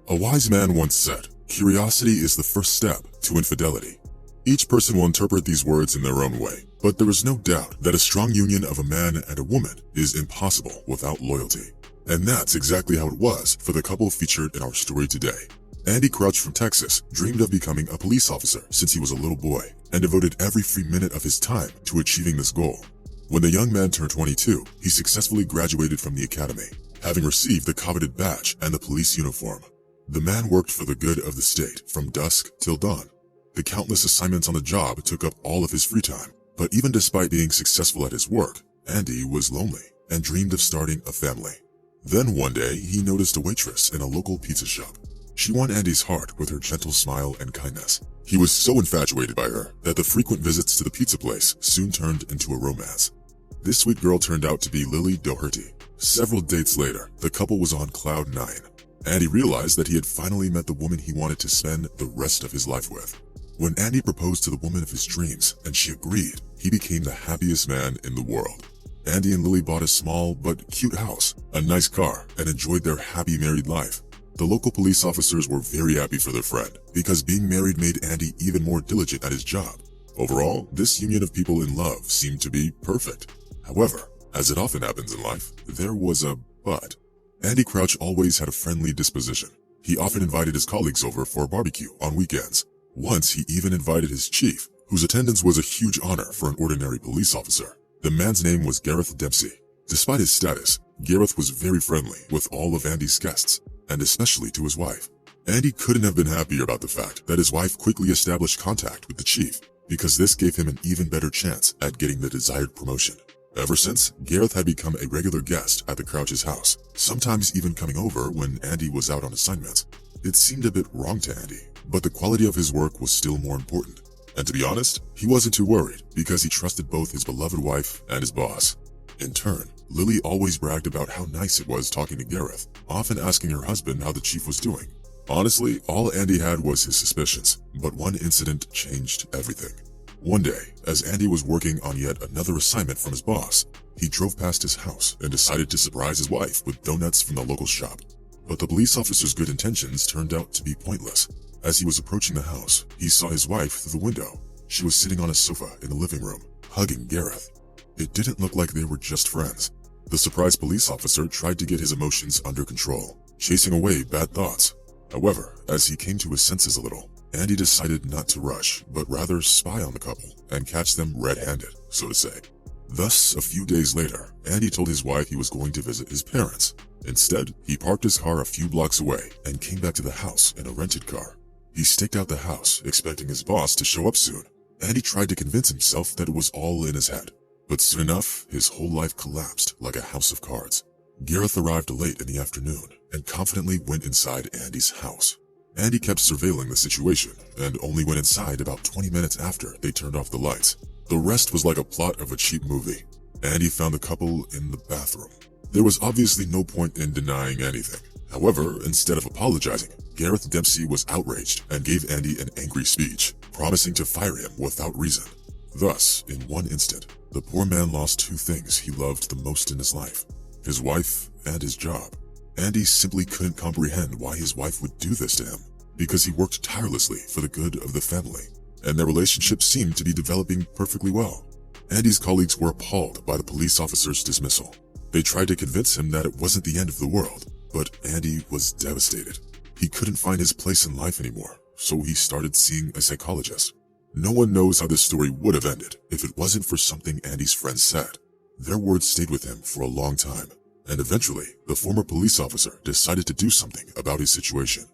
A wise man once said, "Curiosity is the first step to infidelity." Each person will interpret these words in their own way, but there is no doubt that a strong union of a man and a woman is impossible without loyalty. And that's exactly how it was for the couple featured in our story today. Andy Crouch from Texas dreamed of becoming a police officer since he was a little boy and devoted every free minute of his time to achieving this goal. When the young man turned 22, he successfully graduated from the academy, having received the coveted badge and the police uniform. The man worked for the good of the state from dusk till dawn. The countless assignments on the job took up all of his free time, but even despite being successful at his work, Andy was lonely and dreamed of starting a family. Then one day, he noticed a waitress in a local pizza shop. She won Andy's heart with her gentle smile and kindness. He was so infatuated by her that the frequent visits to the pizza place soon turned into a romance. This sweet girl turned out to be Lily Doherty. Several dates later, the couple was on cloud 9. Andy realized that he had finally met the woman he wanted to spend the rest of his life with. When Andy proposed to the woman of his dreams and she agreed, he became the happiest man in the world. Andy and Lily bought a small but cute house, a nice car, and enjoyed their happy married life. The local police officers were very happy for their friend because being married made Andy even more diligent at his job. Overall, this union of people in love seemed to be perfect. However, as it often happens in life, there was a but. Andy Crouch always had a friendly disposition. He often invited his colleagues over for a barbecue on weekends. Once he even invited his chief, whose attendance was a huge honor for an ordinary police officer. The man's name was Gareth Dempsey. Despite his status, Gareth was very friendly with all of Andy's guests, and especially to his wife. Andy couldn't have been happier about the fact that his wife quickly established contact with the chief, because this gave him an even better chance at getting the desired promotion. Ever since, Gareth had become a regular guest at the Crouch's house, sometimes even coming over when Andy was out on assignments. It seemed a bit wrong to Andy, but the quality of his work was still more important. And to be honest, he wasn't too worried because he trusted both his beloved wife and his boss. In turn, Lily always bragged about how nice it was talking to Gareth, often asking her husband how the chief was doing. Honestly, all Andy had was his suspicions, but one incident changed everything. One day, as Andy was working on yet another assignment from his boss, he drove past his house and decided to surprise his wife with donuts from the local shop. But the police officer's good intentions turned out to be pointless. As he was approaching the house, he saw his wife through the window. She was sitting on a sofa in the living room, hugging Gareth. It didn't look like they were just friends. The surprised police officer tried to get his emotions under control, chasing away bad thoughts. However, as he came to his senses a little, Andy decided not to rush, but rather spy on the couple and catch them red-handed, so to say. Thus, a few days later, Andy told his wife he was going to visit his parents. Instead, he parked his car a few blocks away and came back to the house in a rented car. He staked out the house, expecting his boss to show up soon. Andy tried to convince himself that it was all in his head. But soon enough, his whole life collapsed like a house of cards. Gareth arrived late in the afternoon and confidently went inside Andy's house. Andy kept surveilling the situation and only went inside about 20 minutes after they turned off the lights. The rest was like a plot of a cheap movie. Andy found the couple in the bathroom. There was obviously no point in denying anything. However, instead of apologizing, Gareth Dempsey was outraged and gave Andy an angry speech, promising to fire him without reason. Thus, in one instant, the poor man lost two things he loved the most in his life: his wife and his job. Andy simply couldn't comprehend why his wife would do this to him, because he worked tirelessly for the good of the family, and their relationship seemed to be developing perfectly well. Andy's colleagues were appalled by the police officer's dismissal. They tried to convince him that it wasn't the end of the world, but Andy was devastated. He couldn't find his place in life anymore, so he started seeing a psychologist. No one knows how this story would have ended if it wasn't for something Andy's friends said. Their words stayed with him for a long time, and eventually, the former police officer decided to do something about his situation.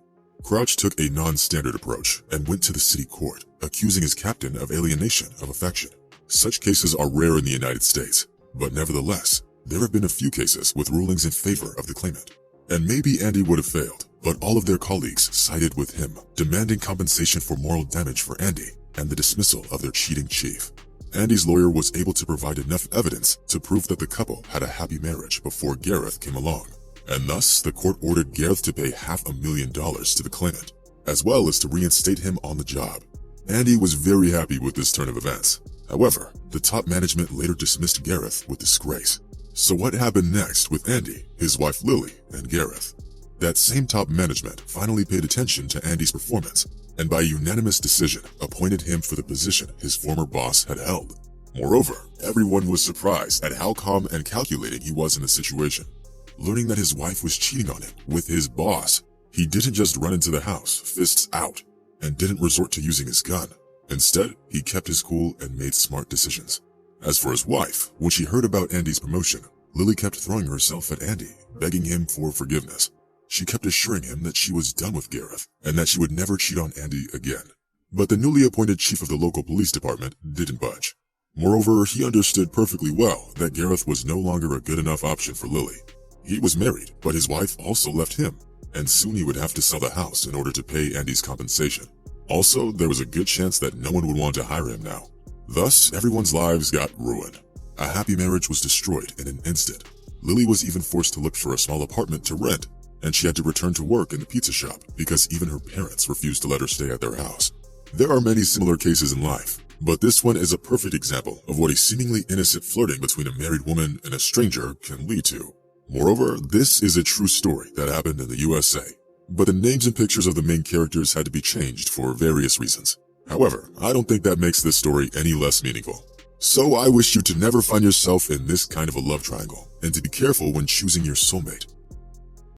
Crouch took a non-standard approach and went to the city court, accusing his captain of alienation of affection. Such cases are rare in the United States, but nevertheless, there have been a few cases with rulings in favor of the claimant. And maybe Andy would have failed, but all of their colleagues sided with him, demanding compensation for moral damage for Andy and the dismissal of their cheating chief. Andy's lawyer was able to provide enough evidence to prove that the couple had a happy marriage before Gareth came along, and thus the court ordered Gareth to pay $500,000 to the claimant, as well as to reinstate him on the job. Andy was very happy with this turn of events. However, the top management later dismissed Gareth with disgrace. So what happened next with Andy, his wife Lily, and Gareth? That same top management finally paid attention to Andy's performance, and by unanimous decision appointed him for the position his former boss had held. Moreover, everyone was surprised at how calm and calculating he was in the situation. Learning that his wife was cheating on him with his boss, he didn't just run into the house, fists out, and didn't resort to using his gun. Instead, he kept his cool and made smart decisions. As for his wife, when she heard about Andy's promotion, Lily kept throwing herself at Andy, begging him for forgiveness. She kept assuring him that she was done with Gareth and that she would never cheat on Andy again. But the newly appointed chief of the local police department didn't budge. Moreover, he understood perfectly well that Gareth was no longer a good enough option for Lily. He was married, but his wife also left him, and soon he would have to sell the house in order to pay Andy's compensation. Also, there was a good chance that no one would want to hire him now. Thus, everyone's lives got ruined. A happy marriage was destroyed in an instant. Lily was even forced to look for a small apartment to rent, and she had to return to work in the pizza shop because even her parents refused to let her stay at their house. There are many similar cases in life, but this one is a perfect example of what a seemingly innocent flirting between a married woman and a stranger can lead to. Moreover, this is a true story that happened in the USA, but the names and pictures of the main characters had to be changed for various reasons. However, I don't think that makes this story any less meaningful. So I wish you to never find yourself in this kind of a love triangle, and to be careful when choosing your soulmate.